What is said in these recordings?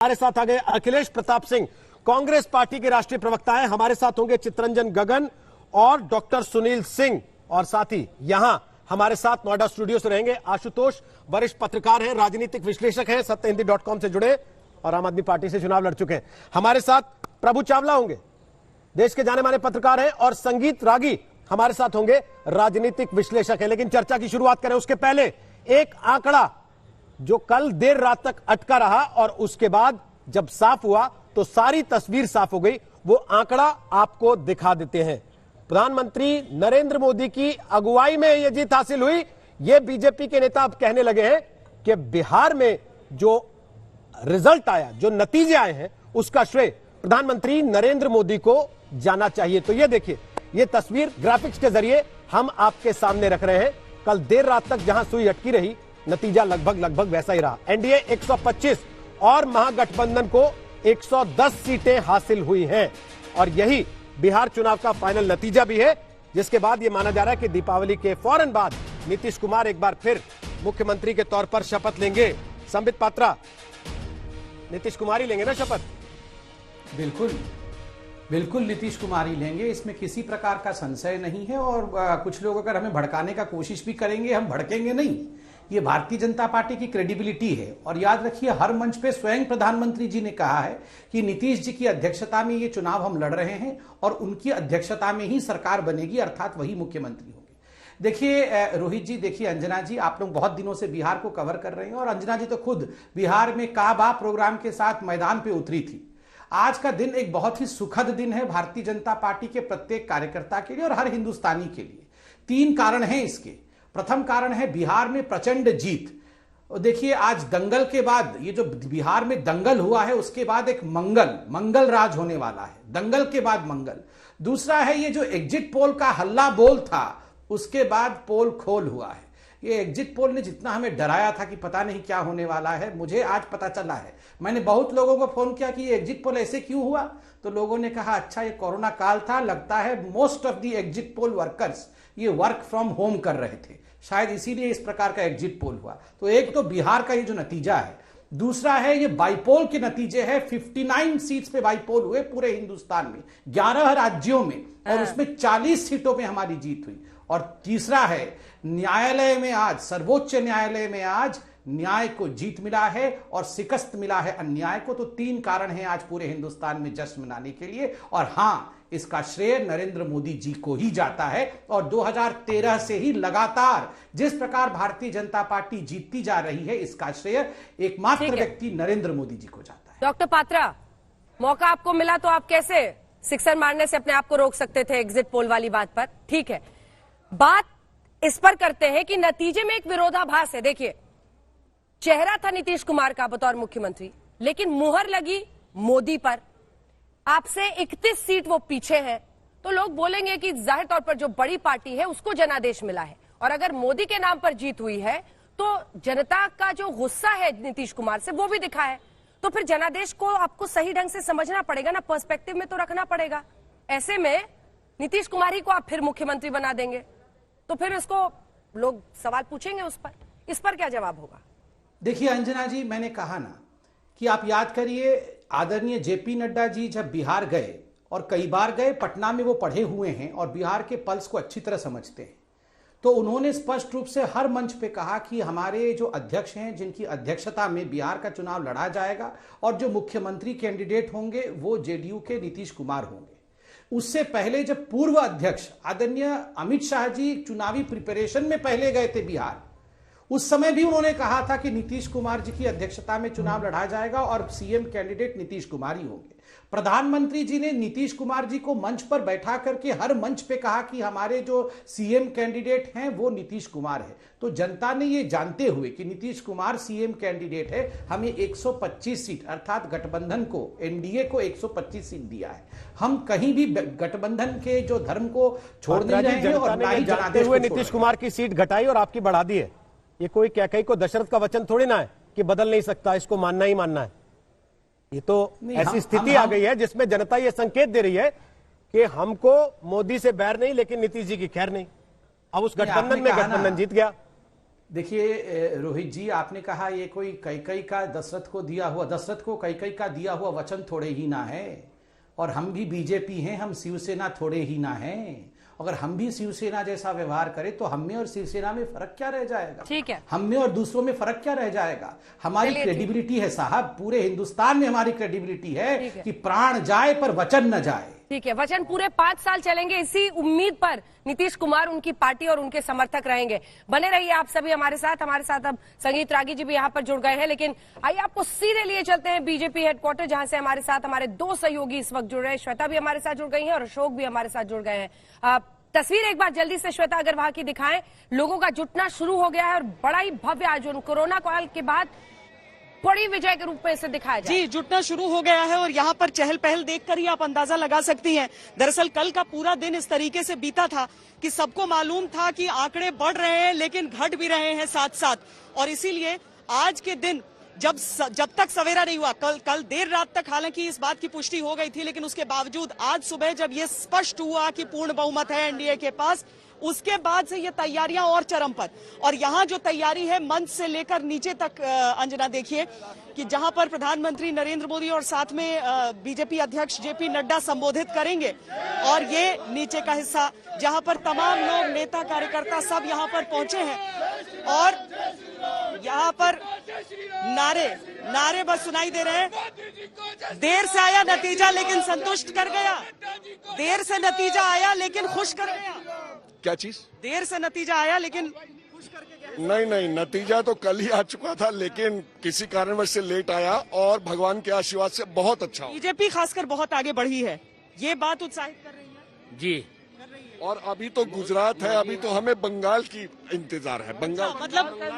हमारे साथ आ गए अखिलेश प्रताप सिंह, कांग्रेस पार्टी के राष्ट्रीय प्रवक्ता हैं। हमारे साथ होंगे चितरंजन गगन और डॉक्टर सुनील सिंह, और साथ ही यहां हमारे साथ नोएडा स्टूडियो से रहेंगे आशुतोष, वरिष्ठ पत्रकार हैं, राजनीतिक विश्लेषक हैं, सत्यहिंदी.com से जुड़े और आम आदमी पार्टी से चुनाव लड़ चुके हैं। हमारे साथ प्रभु चावला होंगे, देश के जाने माने पत्रकार हैं, और संगीत रागी हमारे साथ होंगे, राजनीतिक विश्लेषक हैं। लेकिन चर्चा की शुरुआत करें उसके पहले एक आंकड़ा जो कल देर रात तक अटका रहा और उसके बाद जब साफ हुआ तो सारी तस्वीर साफ हो गई, वो आंकड़ा आपको दिखा देते हैं। प्रधानमंत्री नरेंद्र मोदी की अगुवाई में यह जीत हासिल हुई। ये बीजेपी के नेता अब कहने लगे हैं कि बिहार में जो रिजल्ट आया, जो नतीजे आए हैं, उसका श्रेय प्रधानमंत्री नरेंद्र मोदी को जाना चाहिए। तो ये देखिए, ये तस्वीर ग्राफिक्स के जरिए हम आपके सामने रख रहे हैं। कल देर रात तक जहां सुई अटकी रही, नतीजा लगभग वैसा ही रहा। एनडीए 125 और महागठबंधन को 110 सीटें हासिल हुई हैं, और यही बिहार चुनाव का फाइनल नतीजा भी है, जिसके बाद यह माना जा रहा है कि दीपावली के फौरन बाद नीतीश कुमार एक बार फिर मुख्यमंत्री के तौर पर शपथ लेंगे। संबित पात्रा, नीतीश कुमार ही लेंगे ना शपथ? बिल्कुल नीतीश कुमार ही लेंगे, इसमें किसी प्रकार का संशय नहीं है। और कुछ लोग अगर हमें भड़काने का कोशिश भी करेंगे, हम भड़केंगे नहीं। ये भारतीय जनता पार्टी की क्रेडिबिलिटी है। और याद रखिए, हर मंच पे स्वयं प्रधानमंत्री जी ने कहा है कि नीतीश जी की अध्यक्षता में ये चुनाव हम लड़ रहे हैं और उनकी अध्यक्षता में ही सरकार बनेगी, अर्थात वही मुख्यमंत्री होंगे। देखिए रोहित जी, देखिए अंजना जी, आप लोग बहुत दिनों से बिहार को कवर कर रहे हैं, और अंजना जी तो खुद बिहार में काबा प्रोग्राम के साथ मैदान पे उतरी थी। आज का दिन एक बहुत ही सुखद दिन है भारतीय जनता पार्टी के प्रत्येक कार्यकर्ता के लिए और हर हिंदुस्तानी के लिए। 3 कारण हैं इसके। प्रथम कारण है बिहार में प्रचंड जीत। देखिए, आज दंगल के बाद, ये जो बिहार में दंगल हुआ है, उसके बाद एक मंगल राज होने वाला है। दंगल के बाद मंगल। दूसरा है, ये जो एग्जिट पोल का हल्ला बोल था, उसके बाद पोल खोल हुआ है। ये एग्जिट पोल ने जितना हमें डराया था कि पता नहीं क्या होने वाला है, मुझे आज पता चला है। मैंने बहुत लोगों को फोन किया कि ये एग्जिट पोल ऐसे क्यों हुआ, तो लोगों ने कहा अच्छा ये कोरोना काल था, लगता है most of the exit poll workers ये वर्क फ्रॉम होम कर रहे थे, शायद इसीलिए इस प्रकार का एग्जिट पोल हुआ। तो एक तो बिहार का ये जो नतीजा है, दूसरा है ये बाईपोल के नतीजे है। 59 सीट्स पे बाईपोल हुए पूरे हिंदुस्तान में, 11 राज्यों में, और उसमें 40 सीटों में हमारी जीत हुई। और तीसरा है, न्यायालय में आज, सर्वोच्च न्यायालय में आज न्याय को जीत मिला है और शिकस्त मिला है अन्याय को। तो 3 कारण हैं आज पूरे हिंदुस्तान में जश्न मनाने के लिए। और हां, इसका श्रेय नरेंद्र मोदी जी को ही जाता है। और 2013 से ही लगातार जिस प्रकार भारतीय जनता पार्टी जीतती जा रही है, इसका श्रेय एकमात्र व्यक्ति नरेंद्र मोदी जी को जाता है। डॉक्टर पात्रा, मौका आपको मिला तो आप कैसे सिक्सर मारने से अपने आप को रोक सकते थे एग्जिट पोल वाली बात पर? ठीक है, बात इस पर करते हैं कि नतीजे में एक विरोधाभास है। देखिए, चेहरा था नीतीश कुमार का बतौर मुख्यमंत्री, लेकिन मुहर लगी मोदी पर। आपसे 31 सीट वो पीछे है, तो लोग बोलेंगे कि जाहिर तौर पर जो बड़ी पार्टी है उसको जनादेश मिला है, और अगर मोदी के नाम पर जीत हुई है तो जनता का जो गुस्सा है नीतीश कुमार से वो भी दिखा है। तो फिर जनादेश को आपको सही ढंग से समझना पड़ेगा ना, पर्सपेक्टिव में तो रखना पड़ेगा। ऐसे में नीतीश कुमार ही को आप फिर मुख्यमंत्री बना देंगे तो फिर इसको लोग सवाल पूछेंगे उस पर, इस पर क्या जवाब होगा? देखिए अंजना जी, मैंने कहा ना कि आप याद करिए, आदरणीय जेपी नड्डा जी जब बिहार गए, और कई बार गए, पटना में वो पढ़े हुए हैं और बिहार के पल्स को अच्छी तरह समझते हैं, तो उन्होंने स्पष्ट रूप से हर मंच पे कहा कि हमारे जो अध्यक्ष हैं, जिनकी अध्यक्षता में बिहार का चुनाव लड़ा जाएगा, और जो मुख्यमंत्री कैंडिडेट होंगे वो जेडीयू के नीतीश कुमार होंगे। उससे पहले जब पूर्व अध्यक्ष आदरणीय अमित शाह जी चुनावी प्रिपरेशन में पहले गए थे बिहार, उस समय भी उन्होंने कहा था कि नीतीश कुमार जी की अध्यक्षता में चुनाव लड़ा जाएगा और सीएम कैंडिडेट नीतीश कुमार ही होंगे। प्रधानमंत्री जी ने नीतीश कुमार जी को मंच पर बैठा करके हर मंच पे कहा कि हमारे जो सीएम कैंडिडेट हैं वो नीतीश कुमार है। तो जनता ने ये जानते हुए कि नीतीश कुमार सीएम कैंडिडेट है, हमें 125 सीट, अर्थात गठबंधन को, एनडीए को 125 सीट दिया है। हम कहीं भी गठबंधन के जो धर्म को छोड़ नहीं रहे हैं, और ना ही जनादेश को। नीतीश कुमार की सीट घटाई और आपकी बढ़ा दी है। ये कोई क्या कहीं को दशरथ का वचन थोड़ी ना है कि बदल नहीं सकता, इसको मानना ही मानना है। ये तो ऐसी स्थिति आ गई है जिसमें जनता ये संकेत दे रही है कि हमको मोदी से बैर नहीं, लेकिन नीतीश जी की खैर नहीं। अब उस गठबंधन में गठबंधन जीत गया। देखिए रोहित जी, आपने कहा ये कोई कैकई का दशरथ को दिया हुआ, दशरथ को कैकई का दिया हुआ वचन थोड़े ही ना है। और हम भी बीजेपी हैं, हम शिवसेना थोड़े ही ना हैं। अगर हम भी शिवसेना जैसा व्यवहार करें तो हम में और शिवसेना में फर्क क्या रह जाएगा? ठीक है, हम में और दूसरों में फर्क क्या रह जाएगा? हमारी क्रेडिबिलिटी है साहब, पूरे हिंदुस्तान में हमारी क्रेडिबिलिटी है कि प्राण जाए पर वचन न जाए। ठीक है, वचन पूरे 5 साल चलेंगे, इसी उम्मीद पर नीतीश कुमार, उनकी पार्टी और उनके समर्थक रहेंगे। बने रहिए आप सभी हमारे साथ। हमारे साथ अब संगीत रागी जी भी यहाँ पर जुड़ गए हैं, लेकिन आइए आपको सीधे लिए चलते हैं बीजेपी हेडक्वार्टर, जहां से हमारे साथ हमारे 2 सहयोगी इस वक्त जुड़ रहे हैं। श्वेता भी हमारे साथ जुड़ गई है और अशोक भी हमारे साथ जुड़ गए हैं। तस्वीर एक बार जल्दी से श्वेता अगर वहां की दिखाएं। लोगों का जुटना शुरू हो गया है और बड़ा ही भव्य आयोजन कोरोना काल के बाद बड़ी विजय के रूप में इसे दिखाया जाए। जी, जुटना शुरू हो गया है और यहाँ पर चहल पहल देखकर ही आप अंदाजा लगा सकती हैं। दरअसल कल का पूरा दिन इस तरीके से बीता था कि सबको मालूम था कि आंकड़े बढ़ रहे हैं लेकिन घट भी रहे हैं साथ साथ, और इसीलिए आज के दिन जब तक सवेरा नहीं हुआ, कल देर रात तक हालांकि इस बात की पुष्टि हो गई थी, लेकिन उसके बावजूद आज सुबह जब ये स्पष्ट हुआ कि पूर्ण बहुमत है एनडीए के पास, उसके बाद से ये तैयारियां और चरम पर। और यहाँ जो तैयारी है मंच से लेकर नीचे तक, अंजना देखिए कि जहां पर प्रधानमंत्री नरेंद्र मोदी और साथ में बीजेपी अध्यक्ष जेपी नड्डा संबोधित करेंगे, और ये नीचे का हिस्सा जहां पर तमाम लोग, नेता कार्यकर्ता सब यहाँ पर पहुंचे हैं और यहाँ पर नारे बस सुनाई दे रहे हैं। देर से आया नतीजा लेकिन संतुष्ट कर गया, देर से नतीजा आया लेकिन खुश कर गया। क्या चीज? देर से नतीजा आया लेकिन नहीं, नतीजा तो कल ही आ चुका था, लेकिन किसी कारणवश से लेट आया और भगवान के आशीर्वाद से बहुत अच्छा हो। बीजेपी खासकर बहुत आगे बढ़ी है, ये बात उत्साहित कर रही है जी। और अभी तो गुजरात है, अभी तो हमें बंगाल की इंतजार है। बंगाल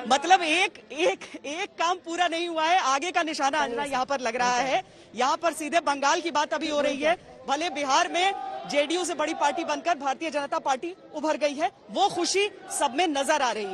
मतलब एक काम पूरा नहीं हुआ है, आगे का निशाना अंजना यहाँ पर लग रहा है। यहाँ पर सीधे बंगाल की बात अभी हो रही है। भले बिहार में जेडीयू से बड़ी पार्टी बनकर भारतीय जनता पार्टी उभर गई है, वो खुशी सब में नजर आ रही है।